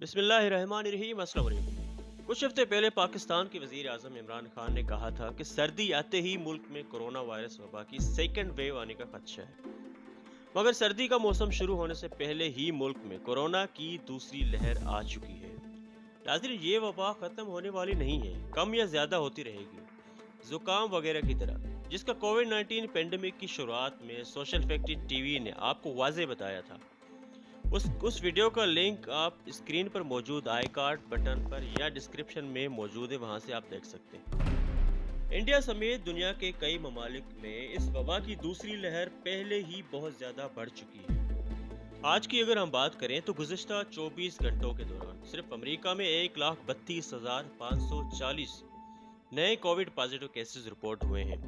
बिस्मिल्लाहिर्रहमानिर्रहीम। अस्सलाम वालेकुम। कुछ हफ्ते पहले पाकिस्तान के वज़ीर आज़म इमरान खान ने कहा था कि सर्दी आते ही मुल्क में कोरोना वायरस वबा की सेकंड वेव आने का खदशा है। मगर सर्दी का मौसम शुरू होने से पहले ही मुल्क में कोरोना की दूसरी लहर आ चुकी है। नाज़रीन, ये वबा ख़त्म होने वाली नहीं है, कम या ज़्यादा होती रहेगी, ज़ुकाम वगैरह की तरह, जिसका कोविड-19 पेंडेमिक की शुरुआत में सोशल फैक्ट्री टीवी ने आपको वाज़े बताया था। उस वीडियो का लिंक आप स्क्रीन पर मौजूद आई कार्ड बटन पर या डिस्क्रिप्शन में मौजूद है, वहां से आप देख सकते हैं। इंडिया समेत दुनिया के कई ममालिक में इस वबा की दूसरी लहर पहले ही बहुत ज़्यादा बढ़ चुकी है। आज की अगर हम बात करें तो गुज़िश्ता 24 घंटों के दौरान सिर्फ अमेरिका में 1,32,540 नए कोविड पॉजिटिव केसेस रिपोर्ट हुए हैं।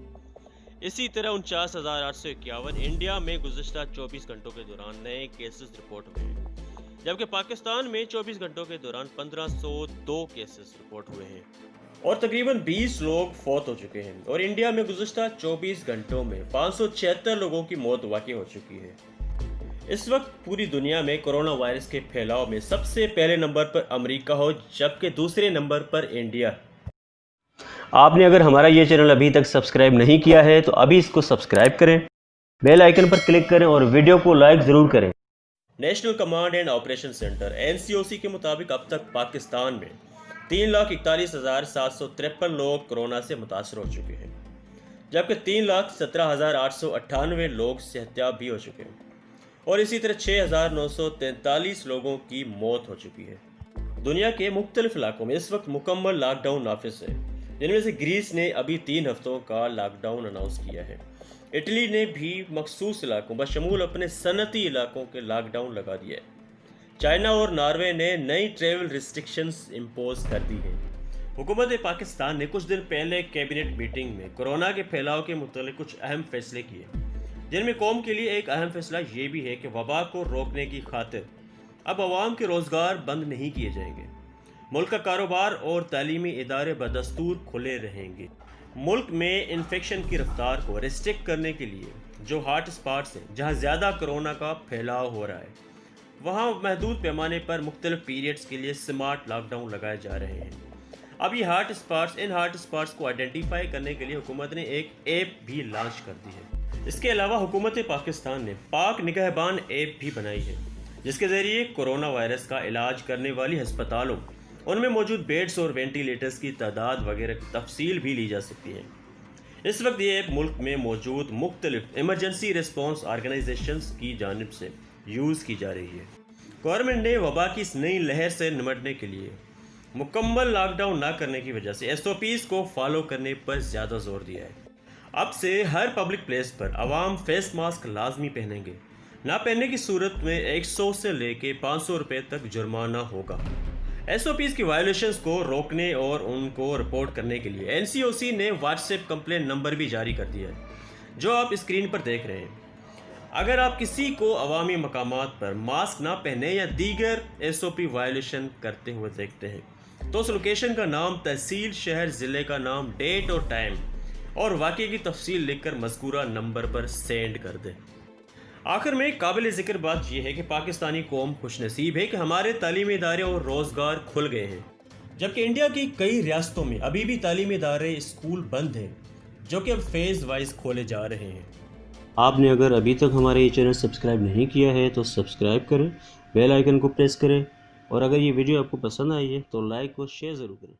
इसी तरह 49,851 इंडिया में गुज़िश्ता 24 घंटों के दौरान नए केसेस रिपोर्ट हुए हैं, जबकि पाकिस्तान में 24 घंटों के दौरान 1502 केसेस रिपोर्ट हुए हैं और तकरीबन 20 लोग फौत हो चुके हैं। और इंडिया में गुज़िश्ता 24 घंटों में 576 लोगों की मौत वाक़ई हो चुकी है। इस वक्त पूरी दुनिया में कोरोना वायरस के फैलाव में सबसे पहले नंबर पर अमेरिका हो, जबकि दूसरे नंबर पर इंडिया। आपने अगर हमारा ये चैनल अभी तक सब्सक्राइब नहीं किया है तो अभी इसको सब्सक्राइब करें, बेल आइकन पर क्लिक करें और वीडियो को लाइक ज़रूर करें। National command and operation centre (NCOC) के मुताबिक अब तक पाकिस्तान में 3,41,753 लोग कोरोना से मुतासर हो चुके हैं, जबकि 3,17,898 लोग सेहतयाब भी हो चुके हैं और इसी तरह 6,943 लोगों की मौत हो चुकी है। दुनिया के मुख्तलिफ इलाकों में इस वक्त मुकम्मल लॉकडाउन नाफिज है, जिनमें से ग्रीस ने अभी 3 हफ्तों का लॉकडाउन अनाउंस किया है। इटली ने भी मखसूस इलाकों बशमूल अपने सनती इलाकों के लॉकडाउन लगा दिया है। चाइना और नॉर्वे ने नई ट्रेवल रिस्ट्रिक्शंस इम्पोज कर दी हैं। हुकूमत पाकिस्तान ने कुछ दिन पहले कैबिनेट मीटिंग में कोरोना के फैलाव के मुतालिक कुछ अहम फैसले किए, जिनमें कौम के लिए एक अहम फैसला ये भी है कि वबा को रोकने की खातिर अब अवाम के रोज़गार बंद नहीं किए जाएंगे। मुल्क का कारोबार और तालीमी इदारे बदस्तूर खुले रहेंगे। मुल्क में इन्फेक्शन की रफ्तार को रिस्ट्रिक्ट करने के लिए जो हॉट स्पॉट्स हैं, जहां ज़्यादा कोरोना का फैलाव हो रहा है, वहां महदूद पैमाने पर मुख्तलिफ पीरियड्स के लिए स्मार्ट लॉकडाउन लगाए जा रहे हैं। अब ये इन हॉट स्पॉट्स को आइडेंटिफाई करने के लिए हुकूमत ने एक ऐप भी लॉन्च कर दी है। इसके अलावा हुकूमत पाकिस्तान ने पाक निगहबान ऐप भी बनाई है, जिसके ज़रिए कोरोना वायरस का इलाज करने वाली हस्पतालों, उनमें मौजूद बेड्स और वेंटिलेटर्स की तादाद वगैरह की तफसील भी ली जा सकती है। इस वक्त ये ऐप मुल्क में मौजूद मुख्तलिफ इमरजेंसी रिस्पॉन्स ऑर्गेनाइजेशंस की जानिब से यूज़ की जा रही है। गवर्नमेंट ने वबा की इस नई लहर से निपटने के लिए मुकम्मल लॉकडाउन ना करने की वजह से SOPs को फॉलो करने पर ज़्यादा जोर दिया है। अब से हर पब्लिक प्लेस पर आवाम फेस मास्क लाजमी पहनेंगे। ना पहनने की सूरत में 100 से लेके 500 रुपये तक जुर्माना होगा। SOPs की वायलेशंस को रोकने और उनको रिपोर्ट करने के लिए NCOC ने व्हाट्सएप कंप्लेंट नंबर भी जारी कर दिया है, जो आप स्क्रीन पर देख रहे हैं। अगर आप किसी को अवामी मकामात पर मास्क ना पहने या दीगर SOP वायलेशन करते हुए देखते हैं तो उस लोकेशन का नाम, तहसील, शहर, ज़िले का नाम, डेट और टाइम और वाक़े की तफसील लिखकर मज़कूरा नंबर पर सेंड कर दें। आखिर में काबिल ज़िक्र बात यह है कि पाकिस्तानी कौम खुशनसीब है कि हमारे तालीमी इदारे और रोज़गार खुल गए हैं, जबकि इंडिया की कई रियासतों में अभी भी तालीमी इदारे, स्कूल बंद हैं, जो कि अब फेज़ वाइज खोले जा रहे हैं। आपने अगर अभी तक हमारे ये चैनल सब्सक्राइब नहीं किया है तो सब्सक्राइब करें, बेल आइकन को प्रेस करें और अगर ये वीडियो आपको पसंद आई है तो लाइक और शेयर ज़रूर करें।